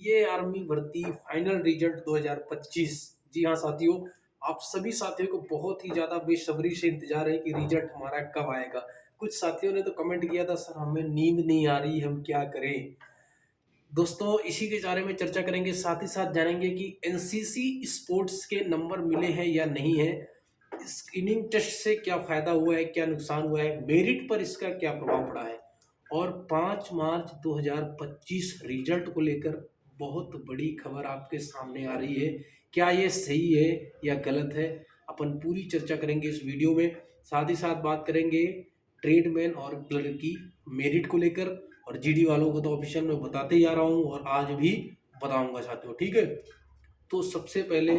ये आर्मी भर्ती final result 2025। जी हाँ साथियों, आप सभी साथियों को बहुत ही ज़्यादा बेसब्री से इंतजार है कि रिजल्ट हमारा कब आएगा। कुछ साथियों ने तो कमेंट किया था, सर हमें नींद नहीं आ रही, हम क्या करें। दोस्तों इसी के बारे में चर्चा करेंगे, साथ ही साथ जानेंगे कि एनसीसी स्पोर्ट्स के नंबर मिले हैं या नहीं है, स्क्रीनिंग टेस्ट से क्या फायदा हुआ है, क्या नुकसान हुआ है, मेरिट पर इसका क्या प्रभाव पड़ा है। और 5 मार्च 2025 रिजल्ट को लेकर बहुत बड़ी खबर आपके सामने आ रही है। क्या ये सही है या गलत है, अपन पूरी चर्चा करेंगे इस वीडियो में। साथ ही साथ बात करेंगे ट्रेडमैन और क्लर्क की मेरिट को लेकर। और जीडी वालों को तो ऑफिशियल में बताते ही आ रहा हूँ और आज भी बताऊंगा साथियों, ठीक है। तो सबसे पहले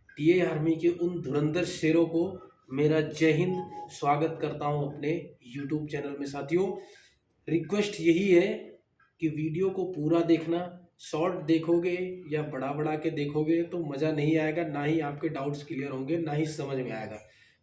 टीए आर्मी के उन धुरंधर शेरों को मेरा जय हिंद, स्वागत करता हूं अपने यूट्यूब चैनल में। साथियों रिक्वेस्ट यही है कि वीडियो को पूरा देखना। शॉर्ट देखोगे या बड़ा बड़ा के देखोगे तो मज़ा नहीं आएगा, ना ही आपके डाउट्स क्लियर होंगे, ना ही समझ में आएगा।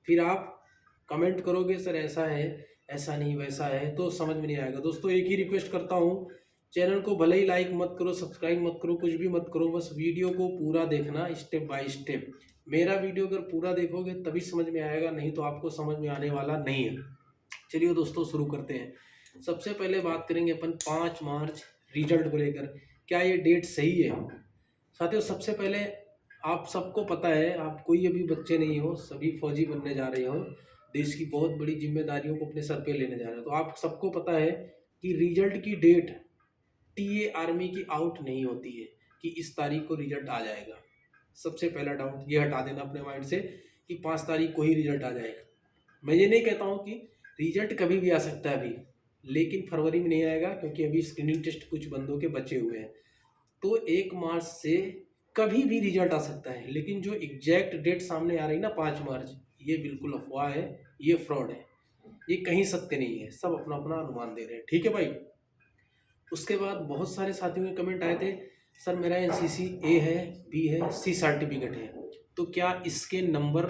फिर आप कमेंट करोगे सर ऐसा है, ऐसा नहीं वैसा है, तो समझ में नहीं आएगा। दोस्तों एक ही रिक्वेस्ट करता हूँ, चैनल को भले ही लाइक मत करो, सब्सक्राइब मत करो, कुछ भी मत करो, बस वीडियो को पूरा देखना स्टेप बाय स्टेप। मेरा वीडियो अगर पूरा देखोगे तभी समझ में आएगा, नहीं तो आपको समझ में आने वाला नहीं है। चलिए दोस्तों शुरू करते हैं। सबसे पहले बात करेंगे अपन 5 मार्च रिजल्ट को लेकर, क्या ये डेट सही है। साथियों सबसे पहले आप सबको पता है, आप कोई अभी बच्चे नहीं हो, सभी फौजी बनने जा रहे हो, देश की बहुत बड़ी जिम्मेदारियों को अपने सर पे लेने जा रहे हो, तो आप सबको पता है कि रिजल्ट की डेट टीए आर्मी की आउट नहीं होती है कि इस तारीख को रिजल्ट आ जाएगा। सबसे पहला डाउट ये हटा देना अपने माइंड से कि 5 तारीख को ही रिजल्ट आ जाएगा। मैं ये नहीं कहता हूँ कि रिजल्ट कभी भी आ सकता है अभी, लेकिन फरवरी में नहीं आएगा क्योंकि अभी स्क्रीनिंग टेस्ट कुछ बंदों के बचे हुए हैं। तो 1 मार्च से कभी भी रिजल्ट आ सकता है, लेकिन जो एग्जैक्ट डेट सामने आ रही ना 5 मार्च, ये बिल्कुल अफवाह है, ये फ्रॉड है, ये कहीं सत्य नहीं है, सब अपना अपना अनुमान दे रहे हैं, ठीक है भाई। उसके बाद बहुत सारे साथियों के कमेंट आए थे, सर मेरा एनसीसी ए है, बी है, सी सर्टिफिकेट है, तो क्या इसके नंबर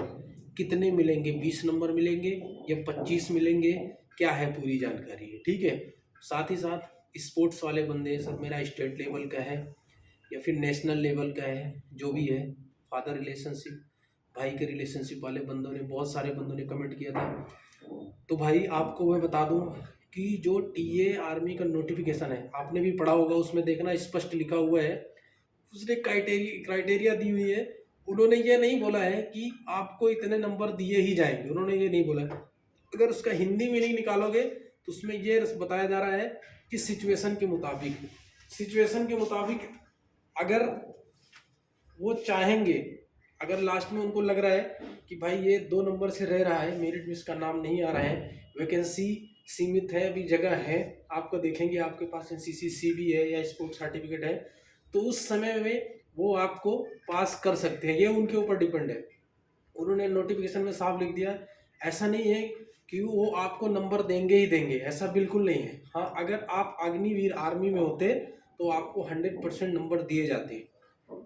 कितने मिलेंगे, 20 नंबर मिलेंगे या 25 मिलेंगे, क्या है पूरी जानकारी है, ठीक है। साथ ही साथ स्पोर्ट्स वाले बंदे, सर मेरा स्टेट लेवल का है या फिर नेशनल लेवल का है, जो भी है, फादर रिलेशनशिप, भाई के रिलेशनशिप वाले बंदों ने, बहुत सारे बंदों ने कमेंट किया था। तो भाई आपको मैं बता दूं कि जो टीए आर्मी का नोटिफिकेशन है, आपने भी पढ़ा होगा, उसमें देखना स्पष्ट लिखा हुआ है, उसने क्राइटेरिया दी हुई है। उन्होंने ये नहीं बोला है कि आपको इतने नंबर दिए ही जाएंगे, उन्होंने ये नहीं बोला। अगर उसका हिंदी मीनिंग निकालोगे तो उसमें ये बताया जा रहा है कि सिचुएशन के मुताबिक, सिचुएशन के मुताबिक अगर वो चाहेंगे, अगर लास्ट में उनको लग रहा है कि भाई ये 2 नंबर से रह रहा है, मेरिट में इसका नाम नहीं आ रहा है, वैकेंसी सीमित है, अभी जगह है, आपको देखेंगे आपके पास एनसीसी सी भी है या स्पोर्ट्स सर्टिफिकेट है, तो उस समय में वो आपको पास कर सकते हैं, ये उनके ऊपर डिपेंड है। उन्होंने नोटिफिकेशन में साफ लिख दिया, ऐसा नहीं है कि वो आपको नंबर देंगे ही देंगे, ऐसा बिल्कुल नहीं है। हाँ अगर आप अग्निवीर आर्मी में होते तो आपको 100% नंबर दिए जाते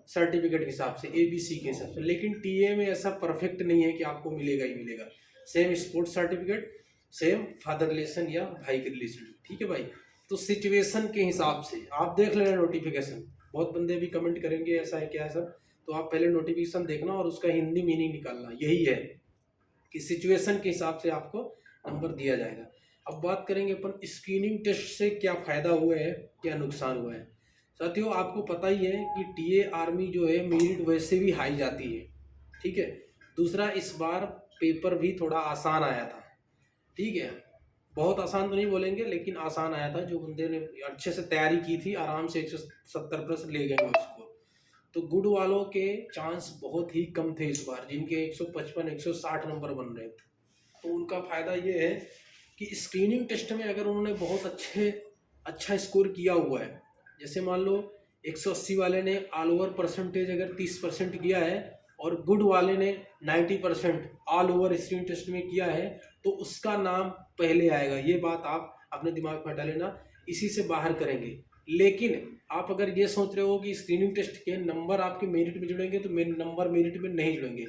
सर्टिफिकेट के हिसाब से, एबीसी के हिसाब से, लेकिन टीए में ऐसा परफेक्ट नहीं है कि आपको मिलेगा ही मिलेगा। Same sports certificate, same father relation या भाई के रिलेशन, ठीक है भाई। तो सिचुएशन के हिसाब से आप देख लेना नोटिफिकेशन, बहुत बंदे भी कमेंट करेंगे ऐसा है क्या है सर, तो आप पहले नोटिफिकेशन देखना और उसका हिंदी मीनिंग निकालना, यही है कि सिचुएशन के हिसाब से आपको नंबर दिया जाएगा। अब बात करेंगे अपन स्क्रीनिंग टेस्ट से क्या फ़ायदा हुआ है, क्या नुकसान हुआ है। साथियों आपको पता ही है कि टीए आर्मी जो है मेरिट वैसे भी हाई जाती है, ठीक है। दूसरा इस बार पेपर भी थोड़ा आसान आया था, ठीक है, बहुत आसान तो नहीं बोलेंगे लेकिन आसान आया था। जो बंदे ने अच्छे से तैयारी की थी आराम से 170+ ले गए उसको। तो गुड वालों के चांस बहुत ही कम थे इस बार, जिनके 155 160 नंबर बन रहे थे। तो उनका फ़ायदा ये है कि स्क्रीनिंग टेस्ट में अगर उन्होंने बहुत अच्छा स्कोर किया हुआ है, जैसे मान लो 180 वाले ने ऑल ओवर परसेंटेज अगर 30% किया है और गुड वाले ने 90% ऑल ओवर स्क्रीनिंग टेस्ट में किया है, तो उसका नाम पहले आएगा। ये बात आप अपने दिमाग में हटा लेना, इसी से बाहर करेंगे। लेकिन आप अगर ये सोच रहे हो कि स्क्रीनिंग टेस्ट के नंबर आपके मेरिट में जुड़ेंगे, तो मेरे नंबर मेरिट में नहीं जुड़ेंगे।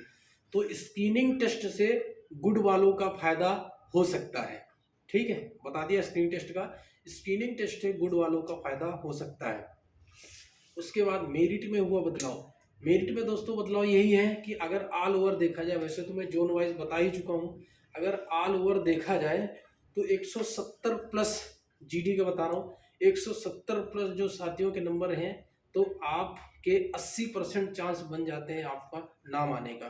तो स्क्रीनिंग टेस्ट से गुड वालों का फायदा हो सकता है, ठीक है, बता दिया स्क्रीनिंग टेस्ट का, स्क्रीनिंग टेस्ट से गुड वालों का फायदा हो सकता है। उसके बाद मेरिट में हुआ बदलाव। मेरिट में दोस्तों बदलाव यही है कि अगर ऑल ओवर देखा जाए, वैसे तो मैं जोन वाइज बता ही चुका हूँ, अगर ऑल ओवर देखा जाए तो 170 प्लस जीडी का बता रहा हूँ, 170 प्लस जो साथियों के नंबर हैं तो आपके 80% चांस बन जाते हैं आपका नाम आने का।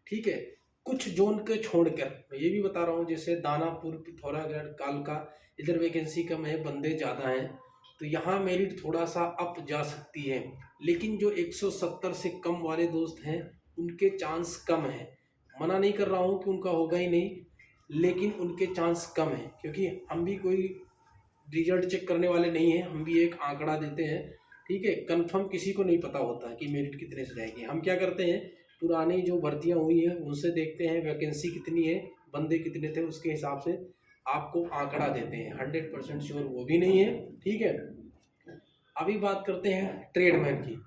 ठीक है, कुछ जोन के छोड़कर मैं ये भी बता रहा हूँ, जैसे दानापुर, पिथौरागढ़, कालका, इधर वैकेंसी कम है, बंदे ज़्यादा हैं, तो यहाँ मेरिट थोड़ा सा अप जा सकती है। लेकिन जो 170 से कम वाले दोस्त हैं उनके चांस कम है। मना नहीं कर रहा हूँ कि उनका होगा ही नहीं, लेकिन उनके चांस कम है, क्योंकि हम भी कोई रिजल्ट चेक करने वाले नहीं हैं, हम भी एक आंकड़ा देते हैं। ठीक है, कंफर्म किसी को नहीं पता होता कि मेरिट कितने से जाएगी। हम क्या करते हैं, पुरानी जो भर्तियां हुई हैं उनसे देखते हैं वैकेंसी कितनी है, बंदे कितने थे, उसके हिसाब से आपको आंकड़ा देते हैं। 100% श्योर वो भी नहीं है। ठीक है, अभी बात करते हैं ट्रेडमैन की।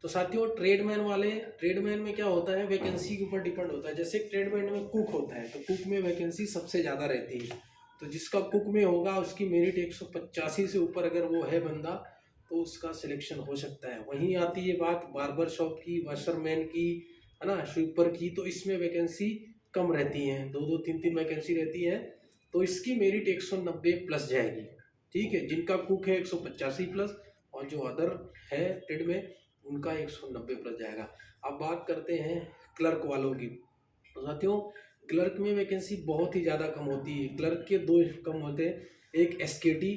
तो साथियों ट्रेडमैन में क्या होता है, वैकेंसी के ऊपर डिपेंड होता है। जैसे ट्रेडमैन में कुक होता है तो कुक में वैकेंसी सबसे ज़्यादा रहती है, तो जिसका कुक में होगा उसकी मेरिट 185 से ऊपर अगर वो है बंदा तो उसका सिलेक्शन हो सकता है। वहीं आती है बात बार्बर शॉप की, वाशरमैन की, है ना, स्वीपर की, तो इसमें वैकेंसी कम रहती हैं, 2-2 3-3 वैकेंसी रहती है, तो इसकी मेरिट 190 प्लस जाएगी। ठीक है, जिनका कुक है 185 प्लस, और जो अदर है ट्रेड में उनका 190 प्लस जाएगा। अब बात करते हैं क्लर्क वालों की। तो साथियों क्लर्क में वैकेंसी बहुत ही ज़्यादा कम होती है। क्लर्क के दो कम होते हैं, एक एसकेटी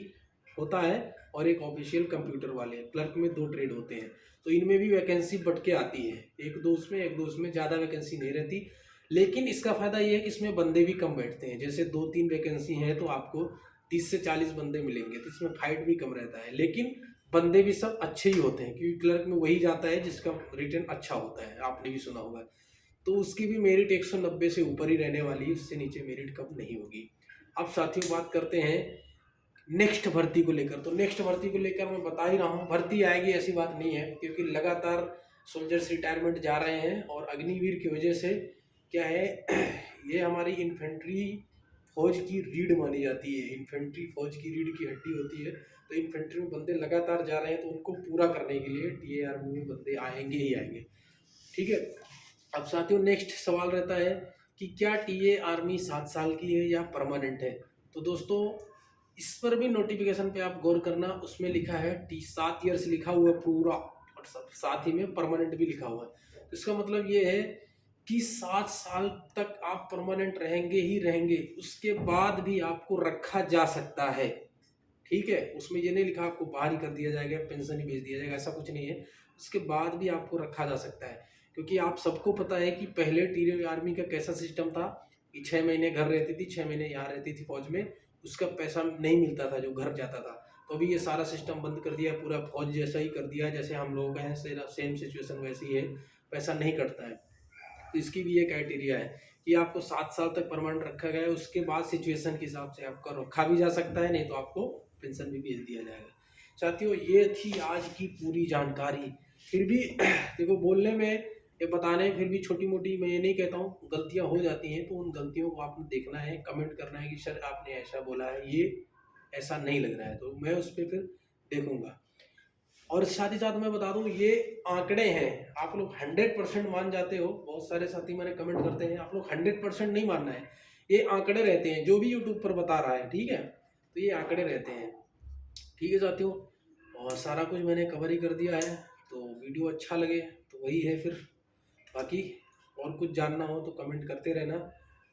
होता है और एक ऑफिशियल कंप्यूटर वाले। क्लर्क में 2 ट्रेड होते हैं, तो इनमें भी वैकेंसी बढ़ के आती है, एक दो उसमें ज़्यादा वैकेंसी नहीं रहती। लेकिन इसका फ़ायदा ये है कि इसमें बंदे भी कम बैठते हैं। जैसे 2-3 वैकेंसी हैं तो आपको 30 से 40 बंदे मिलेंगे, तो इसमें फाइट भी कम रहता है, लेकिन बंदे भी सब अच्छे ही होते हैं, क्योंकि क्लर्क में वही जाता है जिसका रिटर्न अच्छा होता है, आपने भी सुना होगा। तो उसकी भी मेरिट 190 से ऊपर ही रहने वाली है, उससे नीचे मेरिट कम नहीं होगी। अब साथियों बात करते हैं नेक्स्ट भर्ती को लेकर। तो नेक्स्ट भर्ती को लेकर मैं बता ही रहा हूँ, भर्ती आएगी ऐसी बात नहीं है, क्योंकि लगातार सोल्जर्स रिटायरमेंट जा रहे हैं, और अग्निवीर की वजह से क्या है, ये हमारी इन्फेंट्री फौज की रीढ़ मानी जाती है। इन्फेंट्री फौज की रीढ़ की हड्डी होती है, तो इन्फेंट्री में बंदे लगातार जा रहे हैं, तो उनको पूरा करने के लिए टीए आर्मी में बंदे आएंगे ही आएंगे। ठीक है, अब साथियों नेक्स्ट सवाल रहता है कि क्या टीए आर्मी 7 साल की है या परमानेंट है। तो दोस्तों इस पर भी नोटिफिकेशन पे आप गौर करना, उसमें लिखा है 7 ईयर्स लिखा हुआ पूरा, और साथ ही में परमानेंट भी लिखा हुआ है। तो इसका मतलब ये है कि 7 साल तक आप परमानेंट रहेंगे ही रहेंगे, उसके बाद भी आपको रखा जा सकता है। ठीक है, उसमें ये नहीं लिखा आपको बाहर ही कर दिया जाएगा, पेंशन ही भेज दिया जाएगा, ऐसा कुछ नहीं है। उसके बाद भी आपको रखा जा सकता है, क्योंकि आप सबको पता है कि पहले टीए आर्मी का कैसा सिस्टम था कि 6 महीने घर रहती थी, 6 महीने यहाँ रहती थी फौज में, उसका पैसा नहीं मिलता था जो घर जाता था। तो अभी ये सारा सिस्टम बंद कर दिया, पूरा फौज जैसा ही कर दिया जैसे हम लोग हैं, सेम सिचुएशन वैसी है, पैसा नहीं कटता है। तो इसकी भी ये क्राइटेरिया है कि आपको 7 साल तक परमानेंट रखा गया है, उसके बाद सिचुएशन के हिसाब से आपका रखा भी जा सकता है, नहीं तो आपको पेंशन भी भेज दिया जाएगा। साथियों ये थी आज की पूरी जानकारी। फिर भी देखो बोलने में, ये बताने में फिर भी छोटी मोटी, मैं ये नहीं कहता हूँ, गलतियाँ हो जाती हैं, तो उन गलतियों को आपने देखना है, कमेंट करना है कि सर आपने ऐसा बोला है, ये ऐसा नहीं लग रहा है, तो मैं उस पर फिर देखूंगा। और साथ ही साथ मैं बता दूं, ये आंकड़े हैं, आप लोग 100% मान जाते हो, बहुत सारे साथी मैंने कमेंट करते हैं, आप लोग 100% नहीं मानना है, ये आंकड़े रहते हैं, जो भी यूट्यूब पर बता रहा है। ठीक है, तो ये आंकड़े रहते हैं। ठीक है साथियों, और सारा कुछ मैंने कवर ही कर दिया है, तो वीडियो अच्छा लगे तो वही है फिर, बाकी और कुछ जानना हो तो कमेंट करते रहना,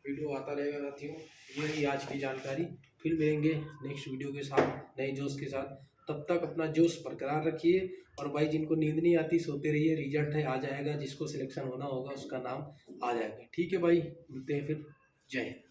वीडियो आता रहेगा साथियों। ये रही आज की जानकारी, फिर मिलेंगे नेक्स्ट वीडियो के साथ नए जोश के साथ। तब तक अपना जोश बरकरार रखिए, और भाई जिनको नींद नहीं आती सोते रहिए, रिजल्ट है आ जाएगा, जिसको सिलेक्शन होना होगा उसका नाम आ जाएगा। ठीक है भाई, मिलते हैं फिर, जय हिंद।